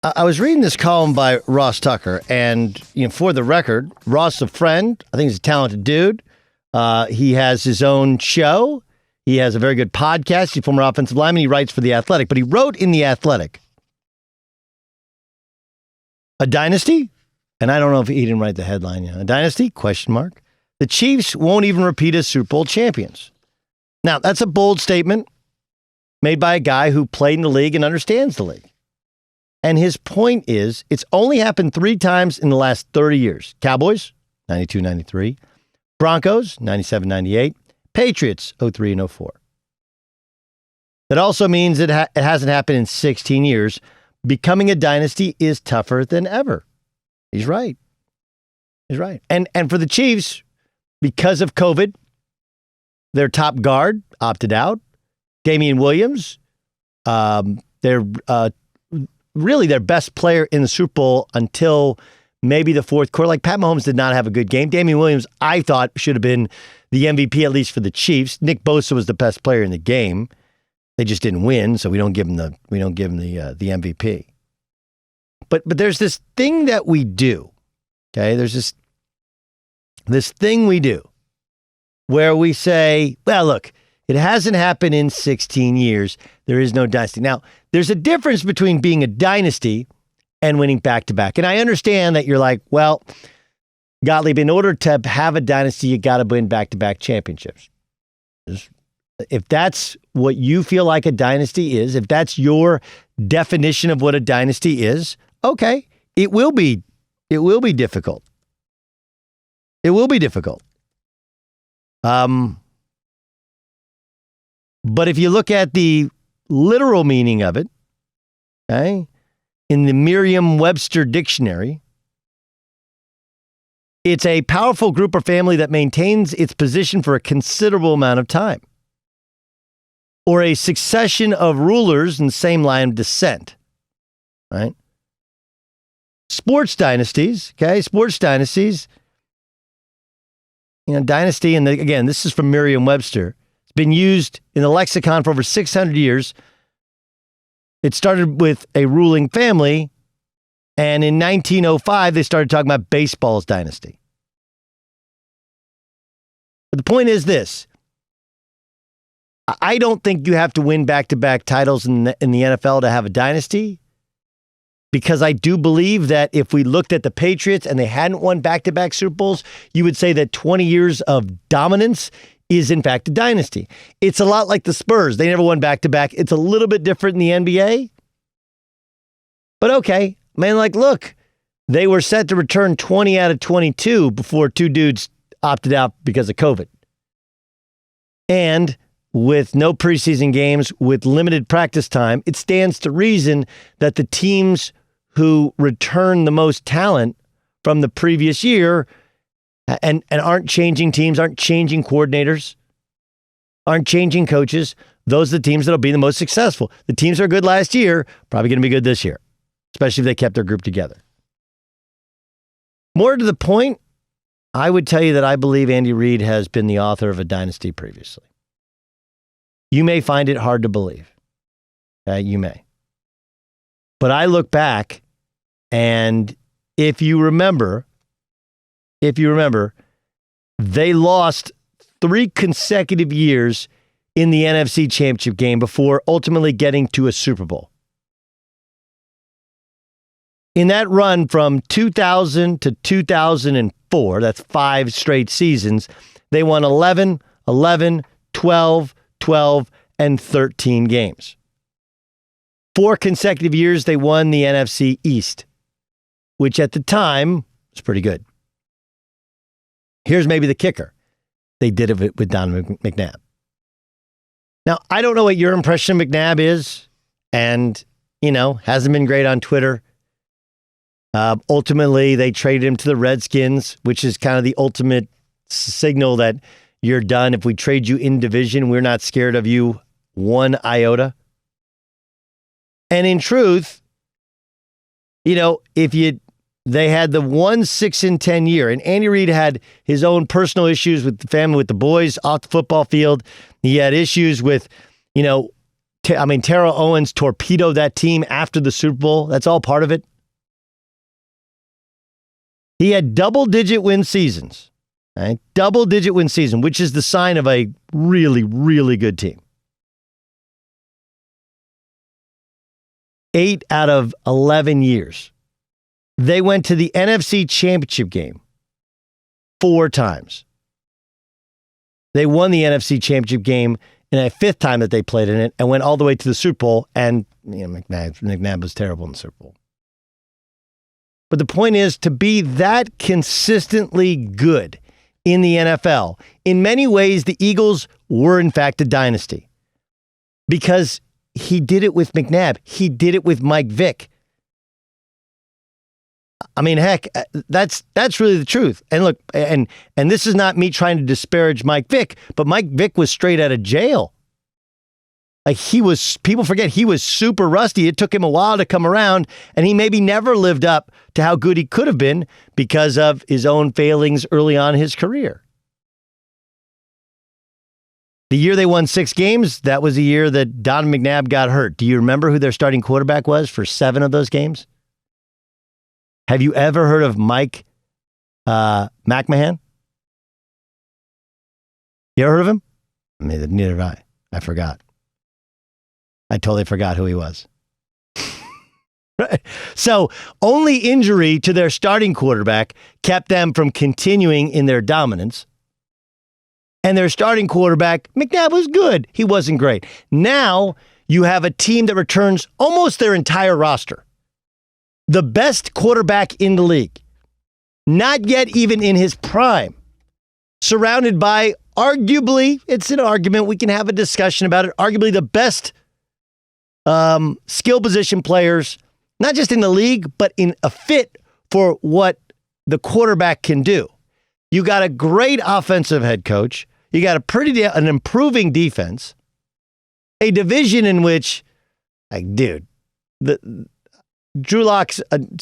I was reading this column by Ross Tucker, and for the record, Ross is a friend. I think he's a talented dude. He has his own show. He has a very good podcast. He's a former offensive lineman. He writes for The Athletic, but he wrote in The Athletic, a dynasty? And I don't know if he didn't write the headline. A dynasty? ? The Chiefs won't even repeat as Super Bowl champions. Now, that's a bold statement made by a guy who played in the league and understands the league. And his point is, it's only happened 3 times in the last 30 years. Cowboys, 92-93. Broncos, 97-98. Patriots, 03 and 04. That also means it hasn't happened in 16 years. Becoming a dynasty is tougher than ever. He's right. He's right. And for the Chiefs, because of COVID, their top guard opted out. Damian Williams, they're really their best player in the Super Bowl until maybe the fourth quarter. Like, Pat Mahomes did not have a good game. Damian Williams, I thought, should have been the MVP, at least for the Chiefs. Nick Bosa was the best player in the game. They just didn't win, so we don't give him the MVP. But there's this thing that we do. Okay, there's this thing we do where we say, well, look, it hasn't happened in 16 years. There is no dynasty. Now, there's a difference between being a dynasty and winning back-to-back. And I understand that you're like, well, Gottlieb, in order to have a dynasty, you got to win back-to-back championships. If that's what you feel like a dynasty is, if that's your definition of what a dynasty is, okay, it will be difficult. It will be difficult. But if you look at the literal meaning of it, okay, in the Merriam-Webster dictionary, it's a powerful group or family that maintains its position for a considerable amount of time, or a succession of rulers in the same line of descent, right? Sports dynasties, dynasty, and again, this is from Merriam-Webster. It's been used in the lexicon for over 600 years. It started with a ruling family, and in 1905, they started talking about baseball's dynasty. But the point is this. I don't think you have to win back-to-back titles in the NFL to have a dynasty, because I do believe that if we looked at the Patriots and they hadn't won back-to-back Super Bowls, you would say that 20 years of dominance is in fact a dynasty. It's a lot like the Spurs. They never won back-to-back. It's a little bit different in the NBA. But okay, man, look, they were set to return 20 out of 22 before 2 dudes opted out because of COVID. And with no preseason games, with limited practice time, it stands to reason that the teams who return the most talent from the previous year and aren't changing teams, aren't changing coordinators, aren't changing coaches, those are the teams that will be the most successful. The teams that are good last year, probably going to be good this year, especially if they kept their group together. More to the point, I would tell you that I believe Andy Reid has been the author of a dynasty previously. You may find it hard to believe. You may. But I look back, and if you remember, they lost 3 consecutive years in the NFC Championship game before ultimately getting to a Super Bowl. In that run from 2000 to 2004, that's 5 straight seasons, they won 11, 12, 12, and 13 games. 4 consecutive years they won the NFC East, which at the time was pretty good. Here's maybe the kicker. They did it with Don McNabb. Now, I don't know what your impression of McNabb is, and, hasn't been great on Twitter. Ultimately, they traded him to the Redskins, which is kind of the ultimate signal that you're done. If we trade you in division, we're not scared of you 1 iota. And in truth, they had the 1-6-10 year, and Andy Reid had his own personal issues with the family, with the boys off the football field. He had issues with, Terrell Owens torpedoed that team after the Super Bowl. That's all part of it. He had double-digit win seasons. Right? Double-digit win season, which is the sign of a really, really good team. 8 out of 11 years. They went to the NFC Championship game 4 times. They won the NFC Championship game in a 5th time that they played in it and went all the way to the Super Bowl, and McNabb was terrible in the Super Bowl. But the point is, to be that consistently good in the NFL, in many ways, the Eagles were, in fact, a dynasty. Because he did it with McNabb. He did it with Mike Vick. I mean, heck, that's really the truth. And look, and this is not me trying to disparage Mike Vick, but Mike Vick was straight out of jail. Like people forget he was super rusty. It took him a while to come around, and he maybe never lived up to how good he could have been because of his own failings early on in his career. The year they won 6 games, that was the year that Don McNabb got hurt. Do you remember who their starting quarterback was for 7 of those games? Have you ever heard of Mike McMahon? You ever heard of him? I mean, neither have I. I forgot. I totally forgot who he was. Right. So only injury to their starting quarterback kept them from continuing in their dominance. And their starting quarterback, McNabb, was good. He wasn't great. Now you have a team that returns almost their entire roster. The best quarterback in the league, not yet even in his prime, surrounded by arguably, it's an argument, we can have a discussion about it, arguably the best skill position players, not just in the league, but in a fit for what the quarterback can do. You got a great offensive head coach. You got an improving defense, a division in which, like, dude, Drew Lock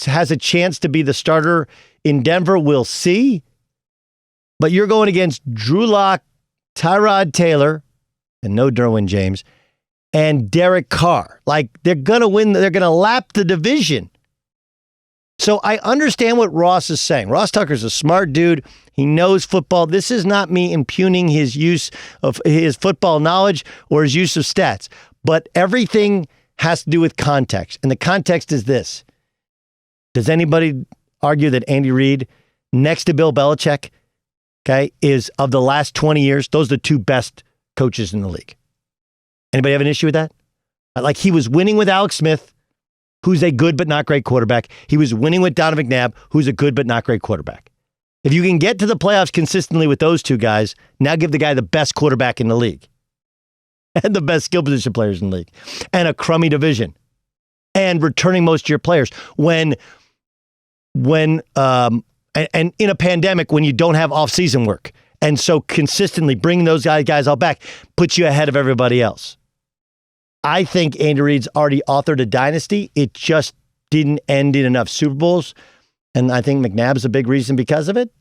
has a chance to be the starter in Denver. We'll see. But you're going against Drew Lock, Tyrod Taylor, and no Derwin James, and Derek Carr. Like, they're going to win. They're going to lap the division. So I understand what Ross is saying. Ross Tucker's a smart dude. He knows football. This is not me impugning his use of his football knowledge or his use of stats. But everything has to do with context. And the context is this. Does anybody argue that Andy Reid, next to Bill Belichick, okay, is of the last 20 years, those are the 2 best coaches in the league? Anybody have an issue with that? Like, he was winning with Alex Smith, who's a good but not great quarterback. He was winning with Donovan McNabb, who's a good but not great quarterback. If you can get to the playoffs consistently with those 2 guys, now give the guy the best quarterback in the league. And the best skill position players in the league. And a crummy division. And returning most of your players. And in a pandemic when you don't have off-season work. And so consistently bringing those guys all back puts you ahead of everybody else. I think Andy Reid's already authored a dynasty. It just didn't end in enough Super Bowls. And I think McNabb's a big reason because of it.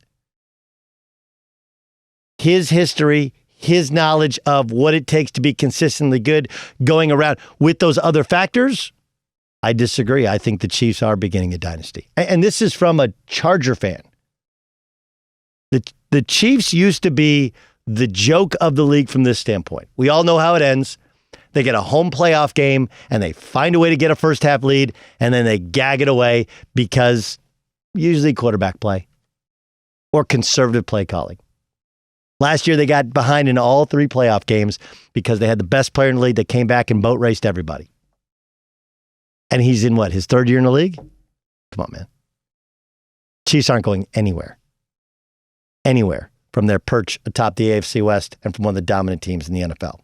His history, his knowledge of what it takes to be consistently good going around with those other factors, I disagree. I think the Chiefs are beginning a dynasty. And this is from a Charger fan. The Chiefs used to be the joke of the league from this standpoint. We all know how it ends. They get a home playoff game, and they find a way to get a first-half lead, and then they gag it away because usually quarterback play or conservative play calling. Last year, they got behind in all 3 playoff games because they had the best player in the league that came back and boat raced everybody. And he's in his 3rd year in the league? Come on, man. Chiefs aren't going anywhere. Anywhere from their perch atop the AFC West and from one of the dominant teams in the NFL.